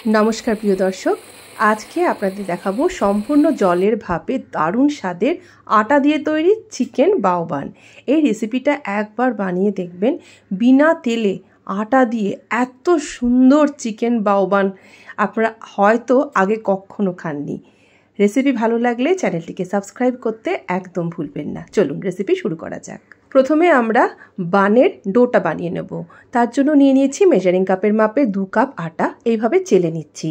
नमस्कार प्रिय दर्शक, आज के आपनादेर देखाबो सम्पूर्ण जलेर भापे दारुण स्वादेर आटा दिए तैरी चिकेन बाओबान। এই রেসিপিটা একবার বানিয়ে দেখবেন, বিনা তেলে আটা দিয়ে এত সুন্দর চিকেন বাওবান আপনারা হয়তো আগে কখনো খাননি। রেসিপি ভালো লাগলে চ্যানেলটিকে সাবস্ক্রাইব করতে একদম ভুলবেন না। চলুন রেসিপি শুরু করা যাক। প্রথমে আমরা বানের ডোটা বানিয়ে নেব। তার জন্য নিয়ে নিয়েছি মেজারিং কাপের মাপে 2 কাপ আটা, এইভাবে চেলে নিচ্ছি।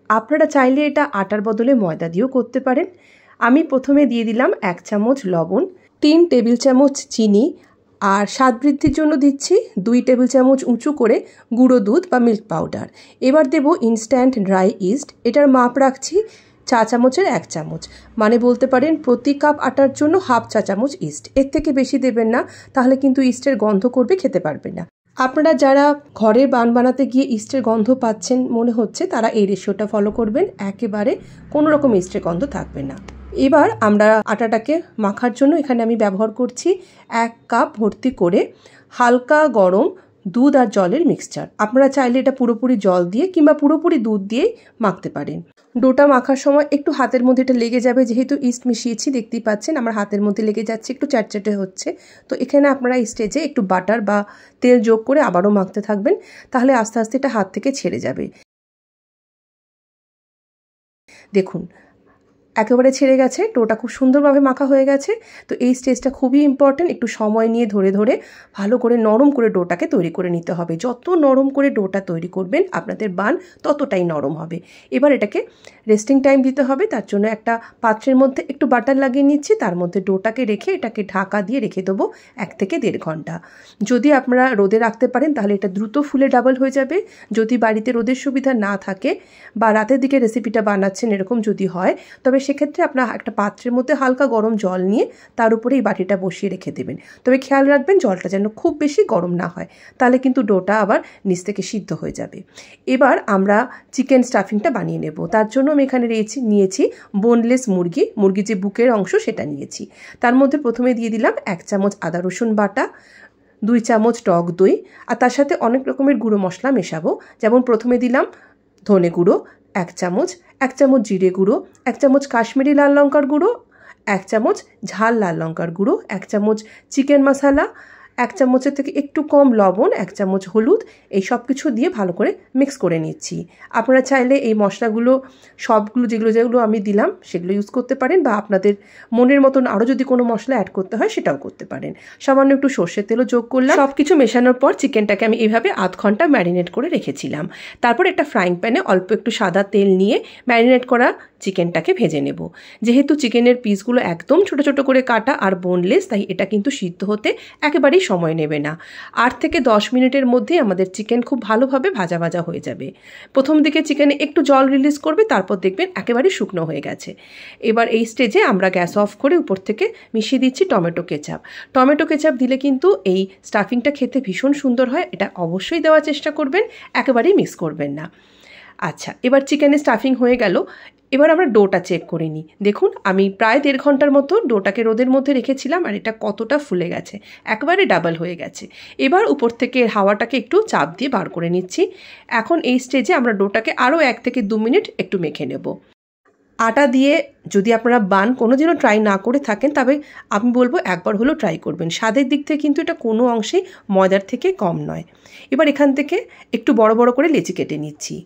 আপনারা চাইলে এটা আটার বদলে ময়দা দিয়েও করতে পারেন। আমি প্রথমে দিয়ে দিলাম 1 চামচ লবণ, 3 টেবিল চামচ চিনি, আর স্বাদ বৃদ্ধির জন্য দিচ্ছি 2 টেবিল চামচ উঁচু করে গুঁড়ো দুধ বা মিল্ক পাউডার। এবার দেব ইনস্ট্যান্ট ড্রাই ইস্ট, এটার মাপ রাখছি চা চামচের 1 চামচ, মানে বলতে পারেন প্রতি কাপ আটার জন্য হাফ চা চামচ ইস্ট। এর থেকে বেশি দেবেন না, তাহলে কিন্তু ইস্টের গন্ধ করবে, খেতে পারবেন না। আপনারা যারা ঘরে বান বানাতে গিয়ে ইস্টের গন্ধ পাচ্ছেন মনে হচ্ছে, তারা এই রেশিওটা ফলো করবেন, একেবারে কোনো রকম ইস্টের গন্ধ থাকবে না। এবার আমরা আটাটাকে মাখার জন্য এখানে আমি ব্যবহার করছি 1 কাপ ভর্তি করে হালকা গরম দুধ আর জলের মিক্সচার। আপনারা চাইলে এটা পুরোপুরি জল দিয়ে কিংবা পুরোপুরি দুধ দিয়েই মাখতে পারেন। ডোটা মাখার সময় একটু হাতের মধ্যে এটা লেগে যাবে, যেহেতু ইস্ট মিশিয়েছি দেখতেই পাচ্ছেন আমার হাতের মধ্যে লেগে যাচ্ছে, একটু চ্যাটচ্যাটে হচ্ছে। তো এখানে আপনারা এই স্টেজে একটু বাটার বা তেল যোগ করে আবারও মাখতে থাকবেন, তাহলে আস্তে আস্তে এটা হাত থেকে ছেড়ে যাবে। দেখুন একেবারে ছেড়ে গেছে, ডোটা খুব সুন্দরভাবে মাখা হয়ে গেছে। তো এই স্টেজটা খুবই ইম্পর্টেন্ট, একটু সময় নিয়ে ধরে ধরে ভালো করে নরম করে ডোটাকে তৈরি করে নিতে হবে। যত নরম করে ডোটা তৈরি করবেন আপনাদের বান ততটাই নরম হবে। এবার এটাকে রেস্টিং টাইম দিতে হবে, তার জন্য একটা পাত্রের মধ্যে একটু বাটার লাগিয়ে নিচ্ছি, তার মধ্যে ডোটাকে রেখে এটাকে ঢাকা দিয়ে রেখে দেবো 1 থেকে 1.5 ঘন্টা। যদি আপনারা রোদে রাখতে পারেন তাহলে এটা দ্রুত ফুলে ডাবল হয়ে যাবে। যদি বাড়িতে রোদের সুবিধা না থাকে বা রাতের দিকে রেসিপিটা বানাচ্ছেন এরকম যদি হয়, তবে সেক্ষেত্রে আপনার একটা পাত্রের মধ্যে হালকা গরম জল নিয়ে তার উপরে এই বাটিটা বসিয়ে রেখে দেবেন। তবে খেয়াল রাখবেন জলটা যেন খুব বেশি গরম না হয়, তাহলে কিন্তু ডোটা আবার নিচ থেকে সিদ্ধ হয়ে যাবে। এবার আমরা চিকেন স্টাফিংটা বানিয়ে নেব। তার জন্য আমি এখানে নিয়েছি বোনলেস মুরগির যে বুকের অংশ সেটা নিয়েছি। তার মধ্যে প্রথমে দিয়ে দিলাম 1 চামচ আদা রসুন বাটা, 2 চামচ টক দই, আর তার সাথে অনেক রকমের গুঁড়ো মশলা মেশাবো। যেমন প্রথমে দিলাম ধনে গুঁড়ো 1 চামচ, 1 চামচ জিরে গুঁড়ো, 1 চামচ কাশ্মীরি লাল লঙ্কার গুঁড়ো, 1 চামচ ঝাল লাল লঙ্কার গুঁড়ো, 1 চামচ চিকেন মশলা, 1 চামচের থেকে একটু কম লবণ, 1 চামচ হলুদ, এই সব কিছু দিয়ে ভালো করে মিক্স করে নিচ্ছি। আপনারা চাইলে এই মশলাগুলো সবগুলো যেগুলো আমি দিলাম সেগুলো ইউজ করতে পারেন, বা আপনাদের মনের মতন আরও যদি কোনো মশলা অ্যাড করতে হয় সেটাও করতে পারেন। সামান্য একটু সর্ষের তেলও যোগ করলাম। সব কিছু মেশানোর পর চিকেনটাকে আমি এইভাবে আধ ঘন্টা ম্যারিনেট করে রেখেছিলাম। তারপর একটা ফ্রাইং প্যানে অল্প একটু সাদা তেল নিয়ে ম্যারিনেট করা চিকেনটাকে ভেজে নেব। যেহেতু চিকেনের পিসগুলো একদম ছোট ছোট করে কাটা আর বোনলেস, তাই এটা কিন্তু সিদ্ধ হতে একেবারেই সময় নেবে না। 8 থেকে 10 মিনিটের মধ্যে আমাদের চিকেন খুব ভালোভাবে ভাজা ভাজা হয়ে যাবে। প্রথম দিকে চিকেনে একটু জল রিলিজ করবে, তারপর দেখবেন একেবারেই শুকনো হয়ে গেছে। এবার এই স্টেজে আমরা গ্যাস অফ করে উপর থেকে মিশিয়ে দিচ্ছি টমেটো কেচাপ। টমেটো কেচাপ দিলে কিন্তু এই স্টাফিংটা খেতে ভীষণ সুন্দর হয়, এটা অবশ্যই দেওয়ার চেষ্টা করবেন, একেবারেই মিস করবেন না। আচ্ছা, এবার চিকেনের স্টাফিং হয়ে গেল। এবার আমরা ডোটা চেক করে নিই। দেখুন আমি প্রায় 1.5 ঘন্টার মতো ডোটাকে রোদের মধ্যে রেখেছিলাম, আর এটা কতটা ফুলে গেছে, একেবারে ডাবল হয়ে গেছে। এবার উপর থেকে হাওয়াটাকে একটু চাপ দিয়ে বার করে নিচ্ছি। এখন এই স্টেজে আমরা ডোটাকে আরও 1 থেকে 2 মিনিট একটু মেখে নেব। আটা দিয়ে যদি আপনারা বান কোনোদিনও ট্রাই না করে থাকেন, তবে আমি বলবো একবার হলেও ট্রাই করবেন। স্বাদের দিক থেকে কিন্তু এটা কোনো অংশেই ময়দার থেকে কম নয়। এবার এখান থেকে একটু বড় বড় করে লেচি কেটে নিচ্ছি।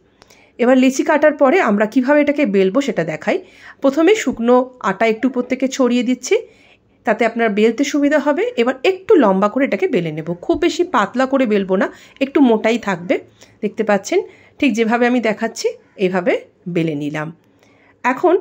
এবার লেচি কাটার পরে আমরা কিভাবে এটাকে বেলবো সেটা দেখাই। প্রথমে শুকনো আটা একটু উপর থেকে ছড়িয়ে দিচ্ছি, তাতে আপনার বেলতে সুবিধা হবে। এবার একটু লম্বা করে এটাকে বেলে নেব, খুব বেশি পাতলা করে বেলবো না, একটু মোটাই থাকবে। দেখতে পাচ্ছেন ঠিক যেভাবে আমি দেখাচ্ছি এইভাবে বেলে নিলাম। এখন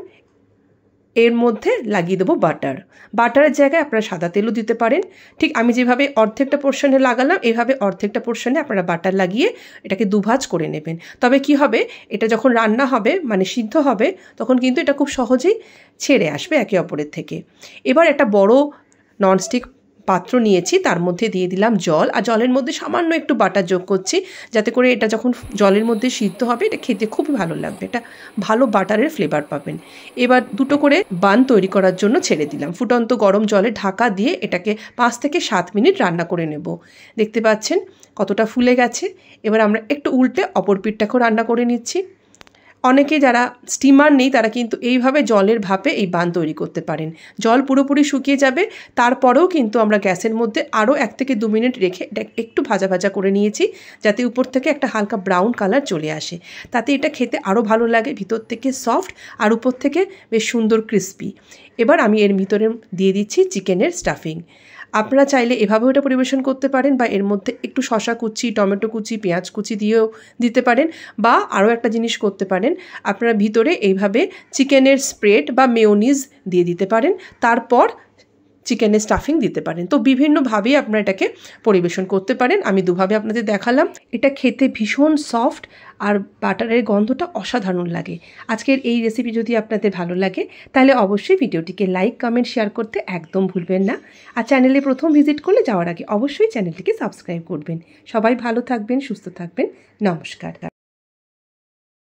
এর মধ্যে লাগিয়ে দেবো বাটার। বাটারের জায়গায় আপনারা সাদা তেলও দিতে পারেন। ঠিক আমি যেভাবে অর্ধেকটা পোর্শনে লাগালাম, এইভাবে অর্ধেকটা পোর্শনে আপনারা বাটার লাগিয়ে এটাকে দুভাজ করে নেবেন। তবে কি হবে, এটা যখন রান্না হবে মানে সিদ্ধ হবে, তখন কিন্তু এটা খুব সহজেই ছেড়ে আসবে একে অপরের থেকে। এবার একটা বড় ননস্টিক পাত্র নিয়েছি, তার মধ্যে দিয়ে দিলাম জল, আর জলের মধ্যে সামান্য একটু বাটার যোগ করছি, যাতে করে এটা যখন জলের মধ্যে সিদ্ধ হবে এটা খেতে খুবই ভালো লাগবে, এটা ভালো বাটারের ফ্লেভার পাবেন। এবার 2টো করে বান তৈরি করার জন্য ছেড়ে দিলাম। ফুটন্ত গরম জলে ঢাকা দিয়ে এটাকে 5 থেকে 7 মিনিট রান্না করে নেব। দেখতে পাচ্ছেন কতটা ফুলে গেছে। এবার আমরা একটু উল্টে অপর পিঠটাকেও রান্না করে নিচ্ছি। অনেকে যারা স্টিমার নেই তারা কিন্তু এইভাবে জলের ভাপে এই বান তৈরি করতে পারেন। জল পুরোপুরি শুকিয়ে যাবে, তারপরেও কিন্তু আমরা গ্যাসের মধ্যে আরও 1 থেকে 2 মিনিট রেখে একটু ভাজা ভাজা করে নিয়েছি, যাতে উপর থেকে একটা হালকা ব্রাউন কালার চলে আসে। তাতে এটা খেতে আরও ভালো লাগে, ভিতর থেকে সফট আর উপর থেকে বেশ সুন্দর ক্রিস্পি। এবার আমি এর ভিতরে দিয়ে দিচ্ছি চিকেনের স্টাফিং। আপনারা চাইলে এভাবেও এটা পরিবেশন করতে পারেন, বা এর মধ্যে একটু শসা কুচি, টমেটো কুচি, পেঁয়াজ কুচি দিয়েও দিতে পারেন, বা আরও একটা জিনিস করতে পারেন, আপনারা ভিতরে এইভাবে চিকেনের স্প্রেড বা মেয়োনিজ দিয়ে দিতে পারেন, তারপর চিকেনের স্টাফিং দিতে পারেন। তো বিভিন্নভাবেই আপনারা এটাকে পরিবেশন করতে পারেন। আমি দুভাবে আপনাদের দেখালাম। এটা খেতে ভীষণ সফট আর বাটারের গন্ধটা অসাধারণ লাগে। আজকের এই রেসিপি যদি আপনাদের ভালো লাগে তাহলে অবশ্যই ভিডিওটিকে লাইক, কমেন্ট, শেয়ার করতে একদম ভুলবেন না। আর চ্যানেলে প্রথম ভিজিট করলে যাওয়ার আগে অবশ্যই চ্যানেলটিকে সাবস্ক্রাইব করবেন। সবাই ভালো থাকবেন, সুস্থ থাকবেন। নমস্কার।